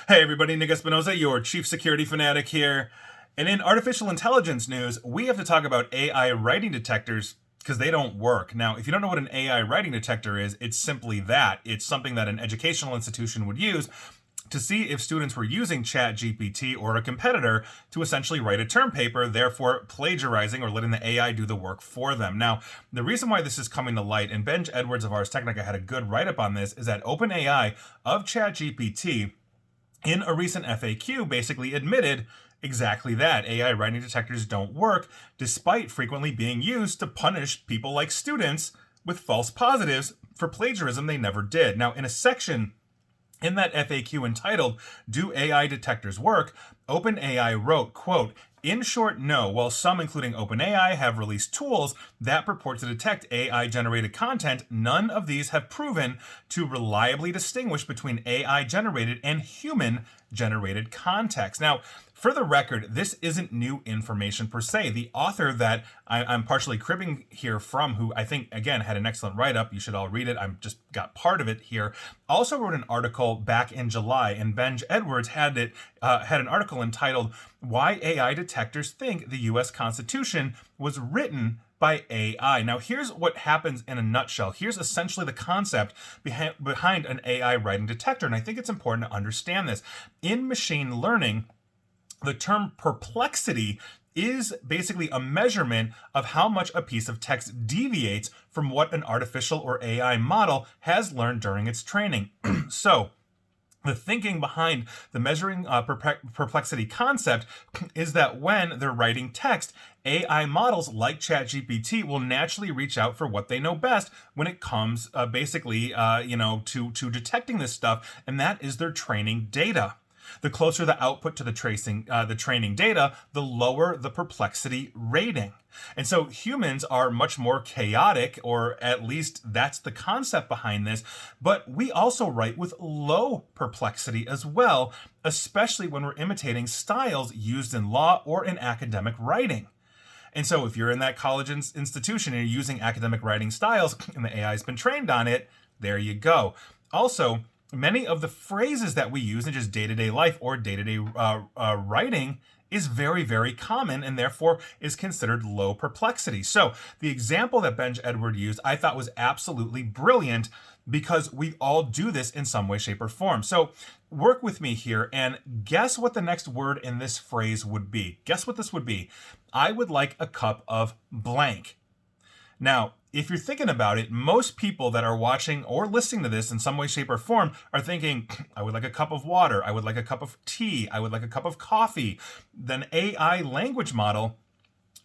Hey everybody, Nick Espinoza, your chief security fanatic here. And in artificial intelligence news, we have to talk about AI writing detectors because they don't work. Now, if you don't know what an AI writing detector is, it's simply that. It's something that an educational institution would use to see if students were using ChatGPT or a competitor to essentially write a term paper, therefore plagiarizing or letting the AI do the work for them. Now, the reason why this is coming to light, and Benj Edwards of Ars Technica had a good write-up on this, is that OpenAI of ChatGPT in a recent FAQ basically admitted exactly that. AI writing detectors don't work, despite frequently being used to punish people like students with false positives for plagiarism they never did. Now, in a section in that FAQ entitled, "Do AI Detectors Work?", OpenAI wrote, quote, "In short, no. While some, including OpenAI, have released tools that purport to detect AI-generated content, none of these have proven to reliably distinguish between AI-generated and human-generated context." Now, for the record, this isn't new information per se. The author that I'm partially cribbing here from, who I think, again, had an excellent write-up, you should all read it, I've just got part of it here, also wrote an article back in July, and Benj Edwards had an article entitled, "Why AI Detectors Think the U.S. Constitution Was Written by AI." Now, here's what happens in a nutshell. Here's essentially the concept behind an AI writing detector, and I think it's important to understand this. In machine learning, the term perplexity is basically a measurement of how much a piece of text deviates from what an artificial or AI model has learned during its training. So, the thinking behind the measuring perplexity concept is that when they're writing text, AI models like ChatGPT will naturally reach out for what they know best when it comes to detecting this stuff, and that is their training data. The closer the output to the training data, the lower the perplexity rating. And so humans are much more chaotic, or at least that's the concept behind this, but we also write with low perplexity as well, especially when we're imitating styles used in law or in academic writing. And so if you're in that college institution and you're using academic writing styles and the AI's been trained on it, there you go. Also, many of the phrases that we use in just day-to-day life or day-to-day writing is very, very common and therefore is considered low perplexity. So the example that Benj Edward used I thought was absolutely brilliant because we all do this in some way, shape, or form. So work with me here and guess what the next word in this phrase would be. Guess what this would be. I would like a cup of blank. Now, if you're thinking about it, most people that are watching or listening to this in some way, shape, or form are thinking, I would like a cup of water, I would like a cup of tea, I would like a cup of coffee. Then AI language model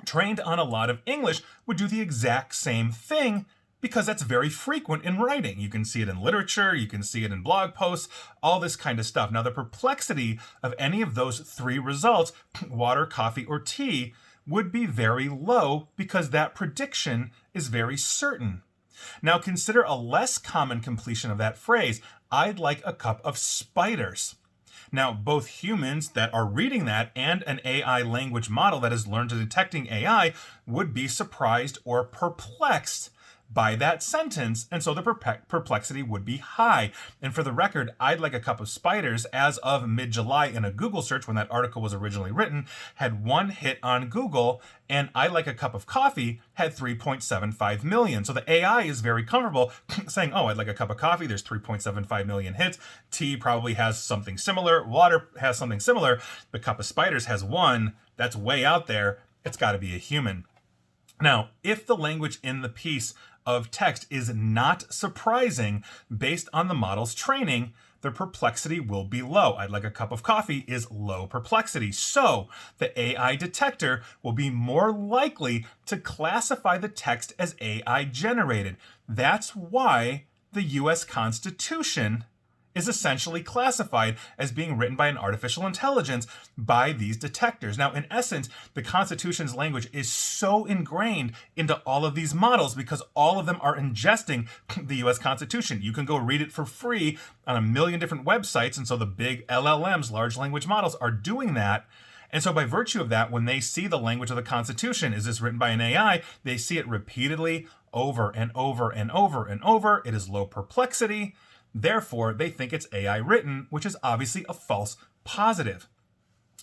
trained on a lot of English would do the exact same thing because that's very frequent in writing. You can see it in literature, you can see it in blog posts, all this kind of stuff. Now, the perplexity of any of those three results, water, coffee, or tea, would be very low because that prediction is very certain. Now consider a less common completion of that phrase. I'd like a cup of spiders. Now, both humans that are reading that and an AI language model that has learned to detecting AI would be surprised or perplexed by that sentence, and so the perplexity would be high. And for the record, I'd like a cup of spiders, as of mid-July in a Google search when that article was originally written, had one hit on Google, and I'd like a cup of coffee had 3.75 million. So the AI is very comfortable saying, oh, I'd like a cup of coffee, there's 3.75 million hits. Tea probably has something similar, water has something similar, the cup of spiders has one, that's way out there, it's gotta be a human. Now, if the language in the piece of text is not surprising based on the model's training, the perplexity will be low. I'd like a cup of coffee is low perplexity. So the AI detector will be more likely to classify the text as AI generated. That's why the US Constitution is essentially classified as being written by an artificial intelligence by these detectors. Now, in essence, the Constitution's language is so ingrained into all of these models because all of them are ingesting the US Constitution. You can go read it for free on a million different websites, and so the big LLMs, large language models, are doing that. And so by virtue of that, when they see the language of the Constitution, is this written by an AI, they see it repeatedly over and over and over and over. It is low perplexity. Therefore, they think it's AI written, which is obviously a false positive.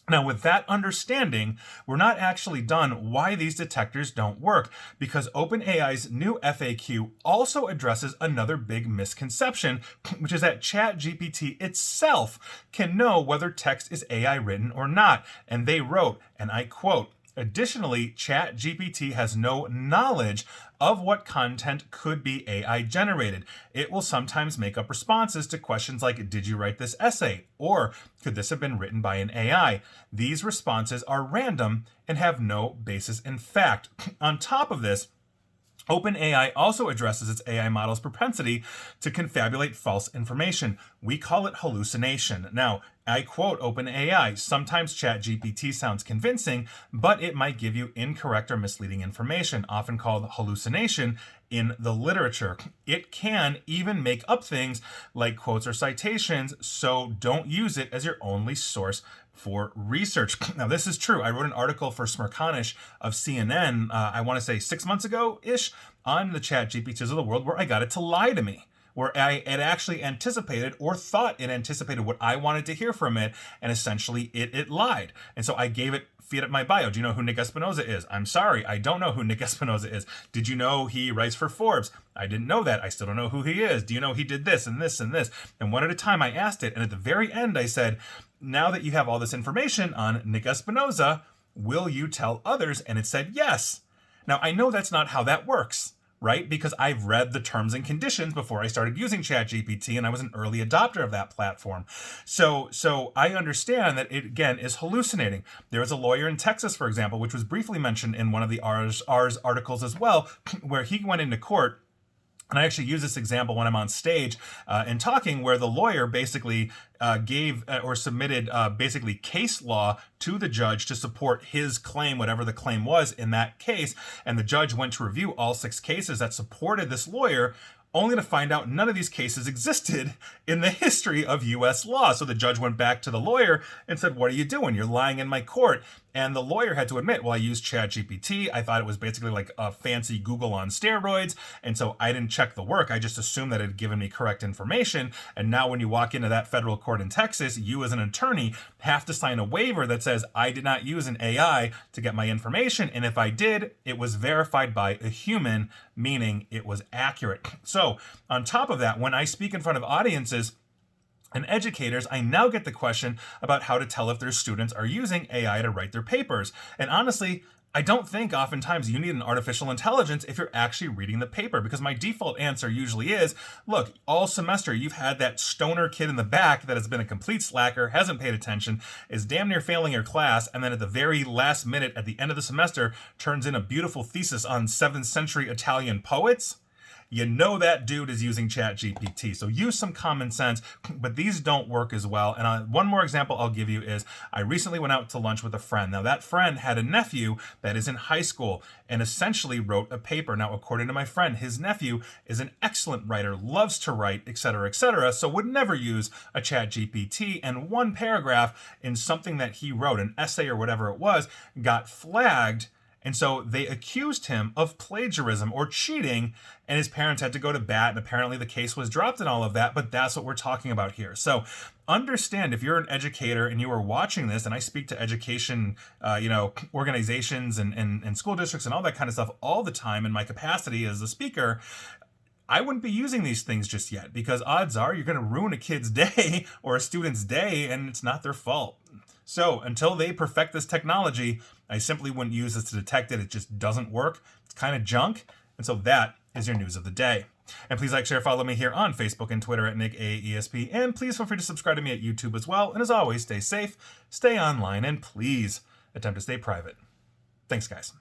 Now, with that understanding, we're not actually done why these detectors don't work, because OpenAI's new FAQ also addresses another big misconception, which is that ChatGPT itself can know whether text is AI written or not. And they wrote, and I quote, "Additionally, ChatGPT has no knowledge of what content could be AI generated. It will sometimes make up responses to questions like, 'Did you write this essay?' Or 'Could this have been written by an AI?' These responses are random and have no basis in fact." On top of this, OpenAI also addresses its AI model's propensity to confabulate false information. We call it hallucination. Now, I quote OpenAI, "Sometimes ChatGPT sounds convincing, but it might give you incorrect or misleading information, often called hallucination in the literature. It can even make up things like quotes or citations, so don't use it as your only source for research." Now, this is true. I wrote an article for Smirkanish of CNN, I want to say 6 months ago-ish, on the ChatGPTs of the world, where I got it to lie to me, where it actually anticipated or thought it anticipated what I wanted to hear from it, and essentially it lied. And so I gave it, feed it my bio. "Do you know who Nick Espinoza is?" "I'm sorry, I don't know who Nick Espinoza is." "Did you know he writes for Forbes?" "I didn't know that. I still don't know who he is." "Do you know he did this and this and this?" And one at a time I asked it, and at the very end I said, "Now that you have all this information on Nick Espinoza, will you tell others?" And it said yes. Now, I know that's not how that works, right? Because I've read the terms and conditions before I started using ChatGPT, and I was an early adopter of that platform. So I understand that it, again, is hallucinating. There was a lawyer in Texas, for example, which was briefly mentioned in one of the Rs articles as well, where he went into court. And I actually use this example when I'm on stage and talking, where the lawyer basically gave or submitted basically case law to the judge to support his claim, whatever the claim was in that case. And the judge went to review all 6 cases that supported this lawyer, only to find out none of these cases existed in the history of U.S. law. So the judge went back to the lawyer and said, "What are you doing? You're lying in my court." And the lawyer had to admit, "Well, I used ChatGPT. I thought it was basically like a fancy Google on steroids. And so I didn't check the work. I just assumed that it had given me correct information. And now when you walk into that federal court in Texas, you as an attorney have to sign a waiver that says, I did not use an AI to get my information. And if I did, it was verified by a human, meaning it was accurate." So on top of that, when I speak in front of audiences and educators, I now get the question about how to tell if their students are using AI to write their papers. And honestly, I don't think oftentimes you need an artificial intelligence if you're actually reading the paper, because my default answer usually is, look, all semester you've had that stoner kid in the back that has been a complete slacker, hasn't paid attention, is damn near failing your class, and then at the very last minute at the end of the semester turns in a beautiful thesis on 7th century Italian poets. You know that dude is using ChatGPT. So use some common sense, but these don't work as well. And one more example I'll give you is I recently went out to lunch with a friend. Now that friend had a nephew that is in high school and essentially wrote a paper. Now, according to my friend, his nephew is an excellent writer, loves to write, etc., so would never use a ChatGPT. And one paragraph in something that he wrote, an essay or whatever it was, got flagged. And so they accused him of plagiarism or cheating, and his parents had to go to bat, and apparently the case was dropped and all of that, but that's what we're talking about here. So understand, if you're an educator and you are watching this, and I speak to education, organizations and school districts and all that kind of stuff all the time in my capacity as a speaker, I wouldn't be using these things just yet, because odds are you're going to ruin a kid's day or a student's day, and it's not their fault. So until they perfect this technology, I simply wouldn't use this to detect it. It just doesn't work. It's kind of junk. And so that is your news of the day. And please like, share, follow me here on Facebook and Twitter at NickAESP. And please feel free to subscribe to me at YouTube as well. And as always, stay safe, stay online, and please attempt to stay private. Thanks, guys.